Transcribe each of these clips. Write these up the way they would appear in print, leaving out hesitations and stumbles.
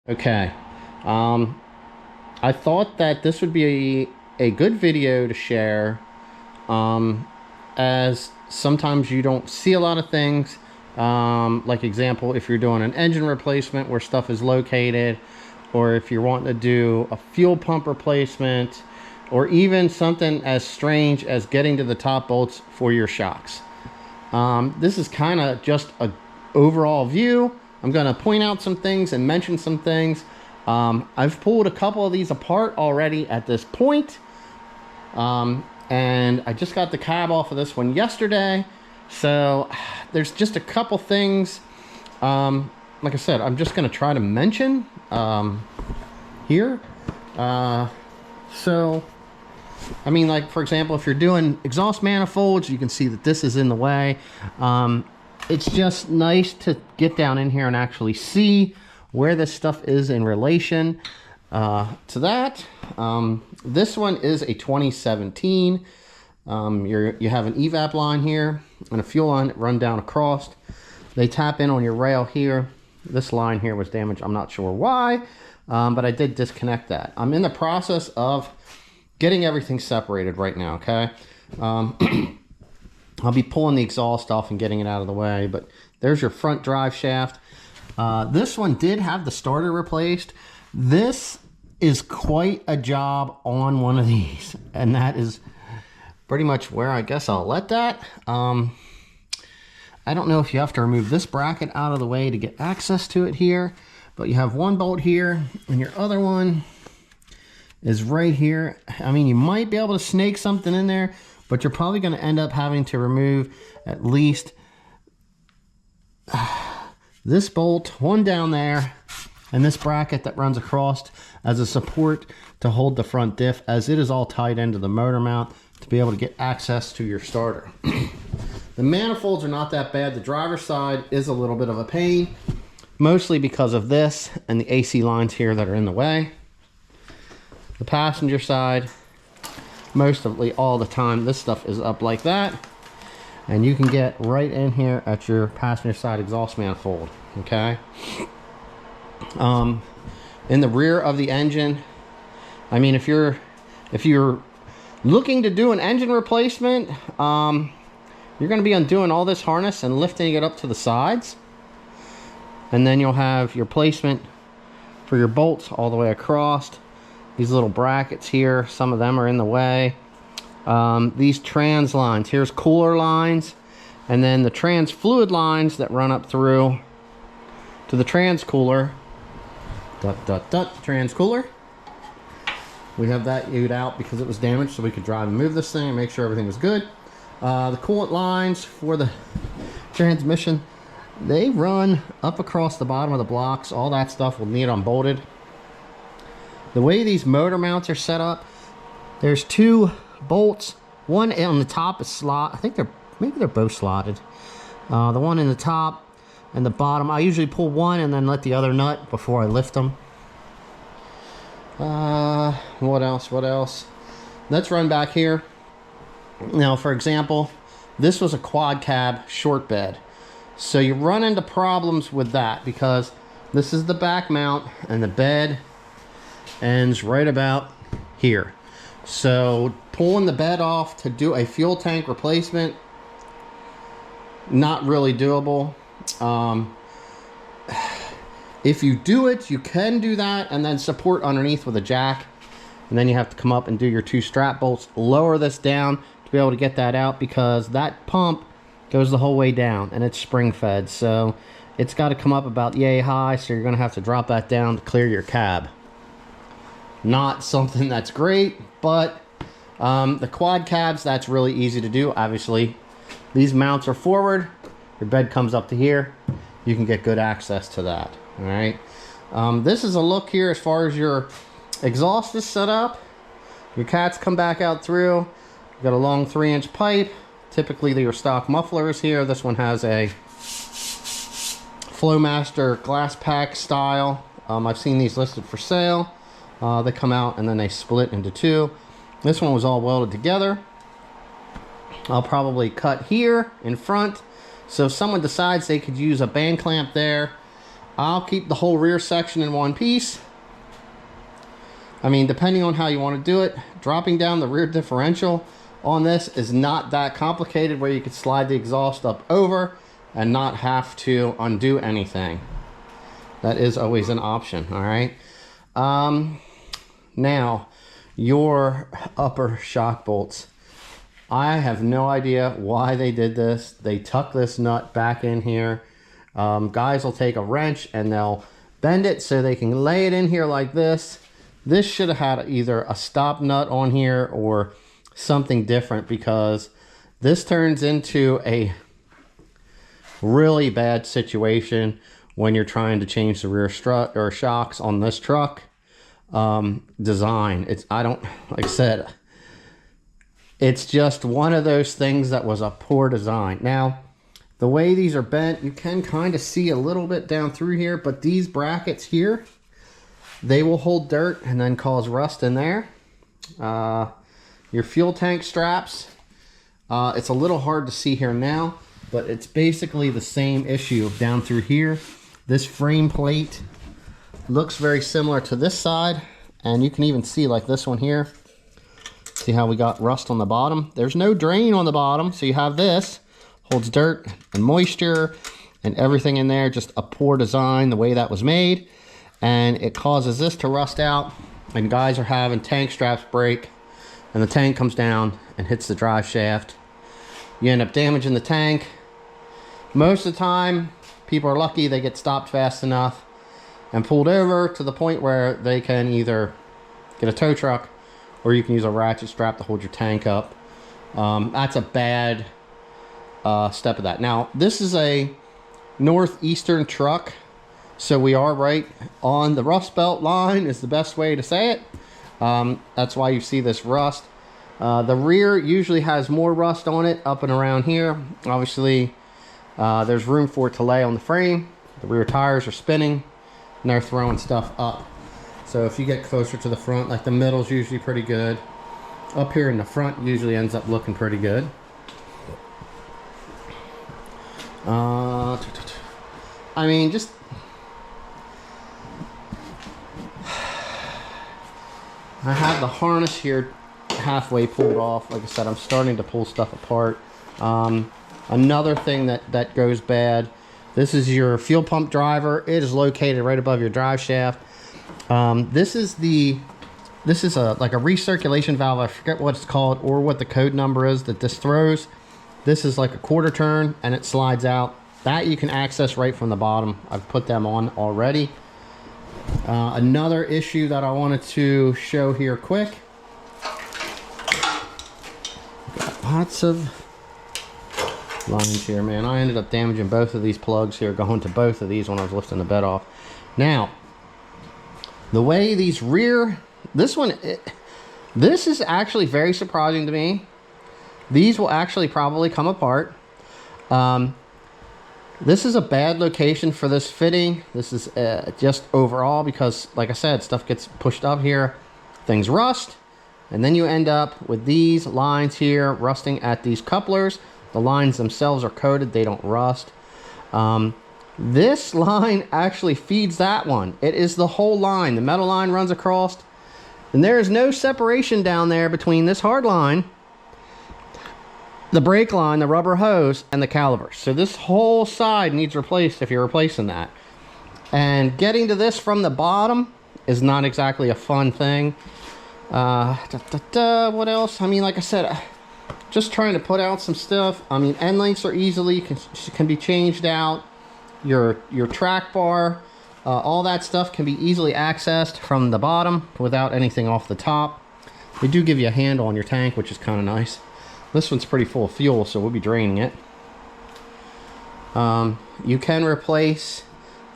Okay. I thought that this would be a good video to share, as sometimes you don't see a lot of things. Like example, if you're doing an engine replacement where stuff is located, or if you're wanting to do a fuel pump replacement, or even something as strange as getting to the top bolts for your shocks. This is kind of just a overall view. I'm going to point out some things and mention some things. I've pulled a couple of these apart already at this point. And I just got the cab off of this one yesterday. So there's just a couple things, like I said, I'm just going to try to mention here. So, I mean, like, for example, if you're doing exhaust manifolds, you can see that this is in the way. It's just nice to get down in here and actually see where this stuff is in relation to that. This one is a 2017. You have an evap line here and a fuel line that run down across. They tap in on your rail here. This line here was damaged. I'm not sure why, but I did disconnect that. I'm in the process of getting everything separated right now, okay? I'll be pulling the exhaust off and getting it out of the way, but there's your front drive shaft. This one did have the starter replaced. This is quite a job on one of these, and that is pretty much where I guess I'll let that. I don't know if you have to remove this bracket out of the way to get access to it here, but you have one bolt here, and your other one is right here. I mean, you might be able to snake something in there, but you're probably going to end up having to remove at least this bolt, one down there, and this bracket that runs across as a support to hold the front diff, as it is all tied into the motor mount to be able to get access to your starter. The manifolds are not that bad. The driver's side is a little bit of a pain, mostly because of this and the AC lines here that are in the way. The passenger side, mostly all the time, this stuff is up like that, and you can get right in here at your passenger side exhaust manifold. Okay. In the rear of the engine, I mean, if you're looking to do an engine replacement, you're going to be undoing all this harness and lifting it up to the sides, and then you'll have your placement for your bolts all the way across. These little brackets here, some of them are in the way. These trans lines, here's cooler lines, and then the trans fluid lines that run up through to the trans cooler. Trans cooler. We have that U'd out because it was damaged, so we could drive and move this thing and make sure everything was good. The coolant lines for the transmission, they run up across the bottom of the blocks. All that stuff will need unbolted. The way these motor mounts are set up, there's two bolts. One on the top is slot. I think maybe they're both slotted. The one in the top and the bottom, I usually pull one and then let the other nut before I lift them. What else? Let's run back here. Now, for example, this was a quad cab short bed, so you run into problems with that because this is the back mount and the bed ends right about here. So pulling the bed off to do a fuel tank replacement, not really doable. If you do it, you can do that and then support underneath with a jack, and then you have to come up and do your two strap bolts, lower this down to be able to get that out, because that pump goes the whole way down and it's spring fed, so it's got to come up about yay high, so you're going to have to drop that down to clear your cab. Not something that's great, but the quad cabs, that's really easy to do. Obviously, these mounts are forward, your bed comes up to here, you can get good access to that. All right, this is a look here as far as your exhaust is set up. Your cats come back out through. You've got a long 3-inch pipe. Typically your stock mufflers here. This one has a Flowmaster glass pack style. I've seen these listed for sale. They come out and then they split into two. This one was all welded together. I'll probably cut here in front, so if someone decides they could use a band clamp there, I'll keep the whole rear section in one piece. I mean, depending on how you want to do it, dropping down the rear differential on this is not that complicated, where you could slide the exhaust up over and not have to undo anything. That is always an option, all right? Now, your upper shock bolts. I have no idea why they did this. They tuck this nut back in here. Guys will take a wrench and they'll bend it so they can lay it in here like this. This should have had either a stop nut on here or something different, because this turns into a really bad situation when you're trying to change the rear strut or shocks on this truck. Design, like I said, it's just one of those things that was a poor design. Now, the way these are bent, you can kind of see a little bit down through here, but these brackets here, they will hold dirt and then cause rust in there. Your fuel tank straps, it's a little hard to see here now, but it's basically the same issue down through here. This frame plate looks very similar to this side, and you can even see like this one here. See how we got rust on the bottom? There's no drain on the bottom, so you have this, holds dirt and moisture and everything in there. Just a poor design the way that was made, and it causes this to rust out, and guys are having tank straps break, and the tank comes down and hits the drive shaft. You end up damaging the tank. Most of the time, people are lucky they get stopped fast enough and pulled over to the point where they can either get a tow truck or you can use a ratchet strap to hold your tank up. That's a bad step of that. Now, this is a northeastern truck, so we are right on the Rust Belt line is the best way to say it. That's why you see this rust. The rear usually has more rust on it up and around here. Obviously, there's room for it to lay on the frame. The rear tires are spinning and they're throwing stuff up. So if you get closer to the front, like the middle's usually pretty good. Up here in the front usually ends up looking pretty good. I mean, just I have the harness here halfway pulled off. Like I said, I'm starting to pull stuff apart. Another thing that goes bad, this is your fuel pump driver. It is located right above your drive shaft. This is like a recirculation valve. I forget what it's called or what the code number is that this throws. This is like a quarter turn and it slides out. That you can access right from the bottom. I've put them on already. Another issue that I wanted to show here quick. Got lots of lines here, man. I ended up damaging both of these plugs here, going to both of these when I was lifting the bed off. Now, the way these rear, this is actually very surprising to me. These will actually probably come apart. This is a bad location for this fitting. This is just overall because, like I said, stuff gets pushed up here, things rust, and then you end up with these lines here rusting at these couplers. The lines themselves are coated, they don't rust. This line actually feeds that one. It is the whole line. The metal line runs across, and there is no separation down there between this hard line, the brake line, the rubber hose, and the caliper. So this whole side needs replaced if you're replacing that. And getting to this from the bottom is not exactly a fun thing. What else? I mean, like I said, just trying to put out some stuff. I mean, end links are easily can be changed out. Your track bar, all that stuff can be easily accessed from the bottom without anything off the top. They do give you a handle on your tank, which is kind of nice. This one's pretty full of fuel, so we'll be draining it. You can replace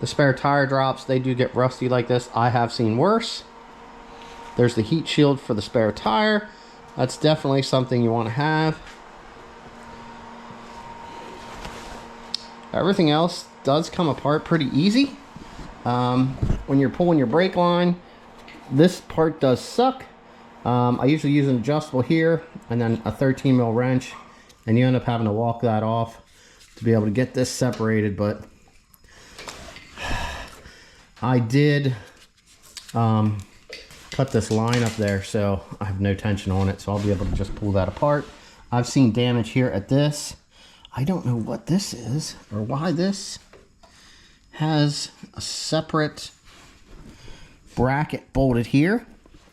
the spare tire drops. They do get rusty like this. I have seen worse. There's the heat shield for the spare tire. That's definitely something you want to have. Everything else does come apart pretty easy. When you're pulling your brake line, this part does suck. I usually use an adjustable here and then a 13 mil wrench, and you end up having to walk that off to be able to get this separated. But I did cut this line up there, so I have no tension on it, so I'll be able to just pull that apart. I've seen damage here at this. I don't know what this is or why this has a separate bracket bolted here,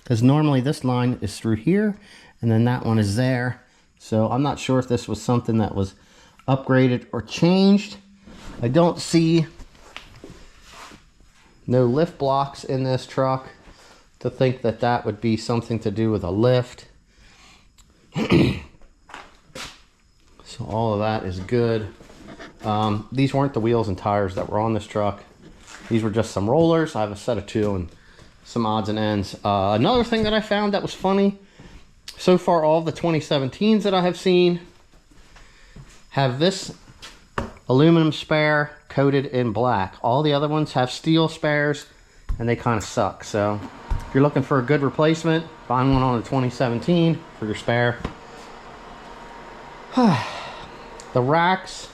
because normally this line is through here and then that one is there. So I'm not sure if this was something that was upgraded or changed. I don't see no lift blocks in this truck to think that that would be something to do with a lift. So all of that is good. These weren't the wheels and tires that were on this truck. These were just some rollers. I have a set of 2 and some odds and ends. Another thing that I found that was funny, so far all of the 2017s that I have seen have this aluminum spare coated in black. All the other ones have steel spares and they kind of suck. So if you're looking for a good replacement, find one on a 2017 for your spare. The racks,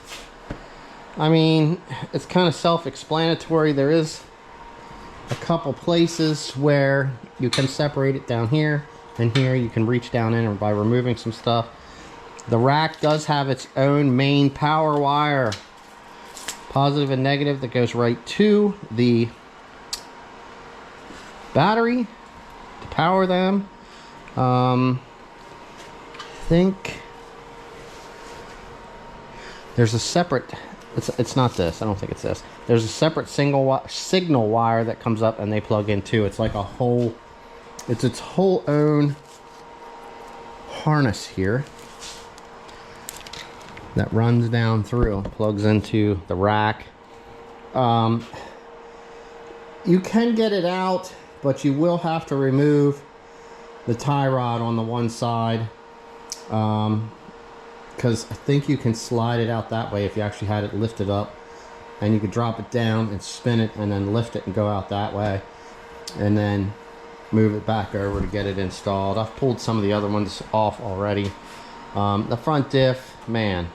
I mean, it's kind of self-explanatory. There is a couple places where you can separate it down here and here. You can reach down in by removing some stuff. The rack does have its own main power wire, positive and negative, that goes right to the battery to power them. I think there's a separate, it's not this, I don't think it's this. There's a separate signal wire that comes up and they plug in too. It's like a whole, it's its whole own harness here that runs down through, plugs into the rack. You can get it out, but you will have to remove the tie rod on the one side, because I think you can slide it out that way if you actually had it lifted up, and you could drop it down and spin it and then lift it and go out that way and then move it back over to get it installed. I've pulled some of the other ones off already. The front diff, man,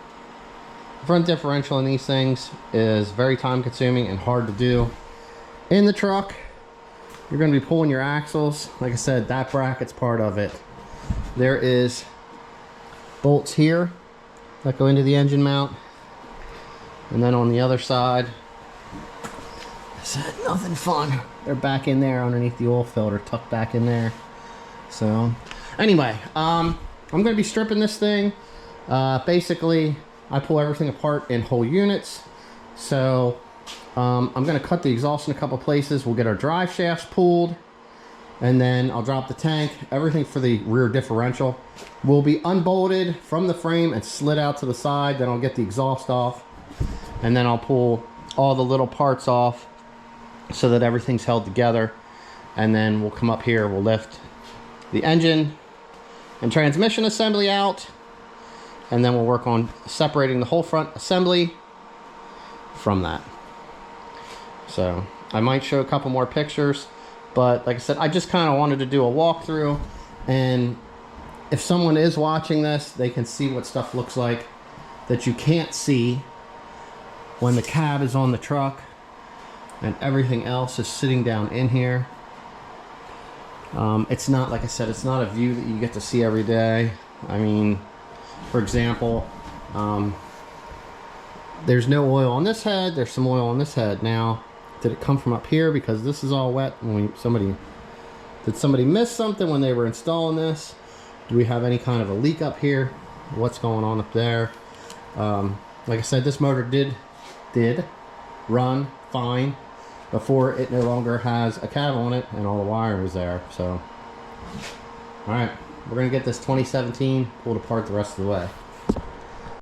the front differential in these things is very time consuming and hard to do. In the truck, you're going to be pulling your axles. Like I said, that bracket's part of it. There is bolts here that go into the engine mount, and then on the other side, I said nothing fun, they're back in there underneath the oil filter, tucked back in there. So anyway, I'm going to be stripping this thing. Basically I pull everything apart in whole units. So I'm going to cut the exhaust in a couple places. We'll get our drive shafts pulled, and then I'll drop the tank. Everything for the rear differential will be unbolted from the frame and slid out to the side. Then I'll get the exhaust off, and then I'll pull all the little parts off so that everything's held together. And then we'll come up here, we'll lift the engine and transmission assembly out, and then we'll work on separating the whole front assembly from that. So I might show a couple more pictures, but like I said, I just kind of wanted to do a walkthrough, and if someone is watching this, they can see what stuff looks like that you can't see when the cab is on the truck and everything else is sitting down in here. It's not, like I said, it's not a view that you get to see every day. I mean, for example, there's no oil on this head, there's some oil on this head. Now, did it come from up here because this is all wet? Did somebody miss something when they were installing this? Do we have any kind of a leak up here? What's going on up there? Like I said, this motor did run fine before it no longer has a cab on it and all the wiring was there. So, all right, we're gonna get this 2017 pulled apart the rest of the way.